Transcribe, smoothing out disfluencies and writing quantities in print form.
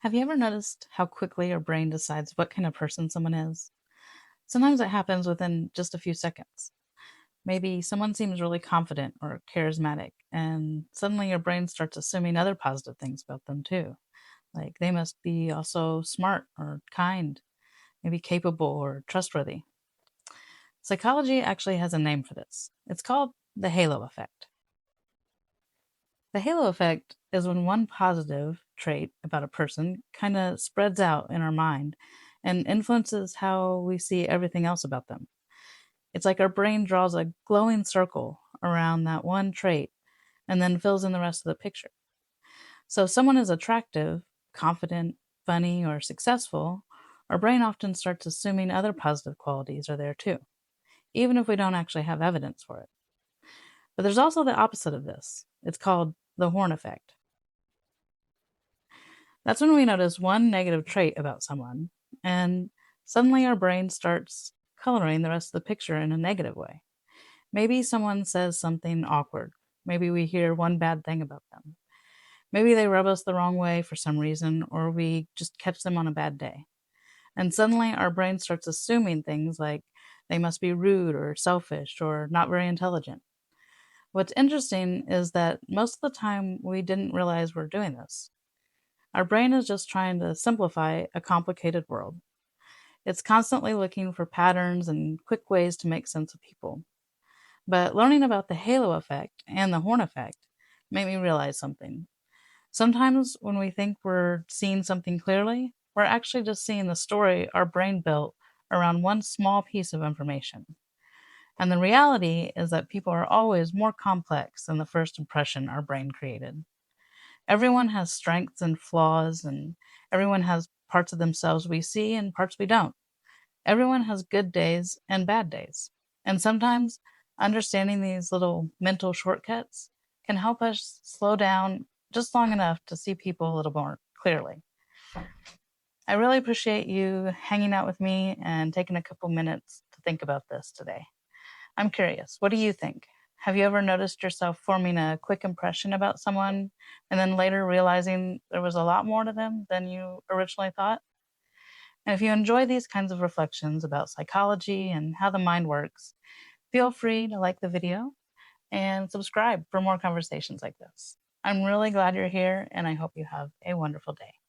Have you ever noticed how quickly your brain decides what kind of person someone is? Sometimes it happens within just a few seconds. Maybe someone seems really confident or charismatic, and suddenly your brain starts assuming other positive things about them too. Like they must be also smart or kind, maybe capable or trustworthy. Psychology actually has a name for this. It's called the halo effect. The halo effect is when one positive trait about a person kind of spreads out in our mind and influences how we see everything else about them. It's like our brain draws a glowing circle around that one trait and then fills in the rest of the picture. So, if someone is attractive, confident, funny, or successful, our brain often starts assuming other positive qualities are there too, even if we don't actually have evidence for it. But there's also the opposite of this. It's called the horn effect. That's when we notice one negative trait about someone, and suddenly our brain starts coloring the rest of the picture in a negative way. Maybe someone says something awkward. Maybe we hear one bad thing about them. Maybe they rub us the wrong way for some reason, or we just catch them on a bad day. And suddenly our brain starts assuming things like they must be rude or selfish or not very intelligent. What's interesting is that most of the time we didn't realize we're doing this. Our brain is just trying to simplify a complicated world. It's constantly looking for patterns and quick ways to make sense of people. But learning about the halo effect and the horn effect made me realize something. Sometimes when we think we're seeing something clearly, we're actually just seeing the story our brain built around one small piece of information. And the reality is that people are always more complex than the first impression our brain created. Everyone has strengths and flaws, and everyone has parts of themselves we see and parts we don't. Everyone has good days and bad days. And sometimes understanding these little mental shortcuts can help us slow down just long enough to see people a little more clearly. I really appreciate you hanging out with me and taking a couple minutes to think about this today. I'm curious, what do you think? Have you ever noticed yourself forming a quick impression about someone and then later realizing there was a lot more to them than you originally thought? And if you enjoy these kinds of reflections about psychology and how the mind works, feel free to like the video and subscribe for more conversations like this. I'm really glad you're here, and I hope you have a wonderful day.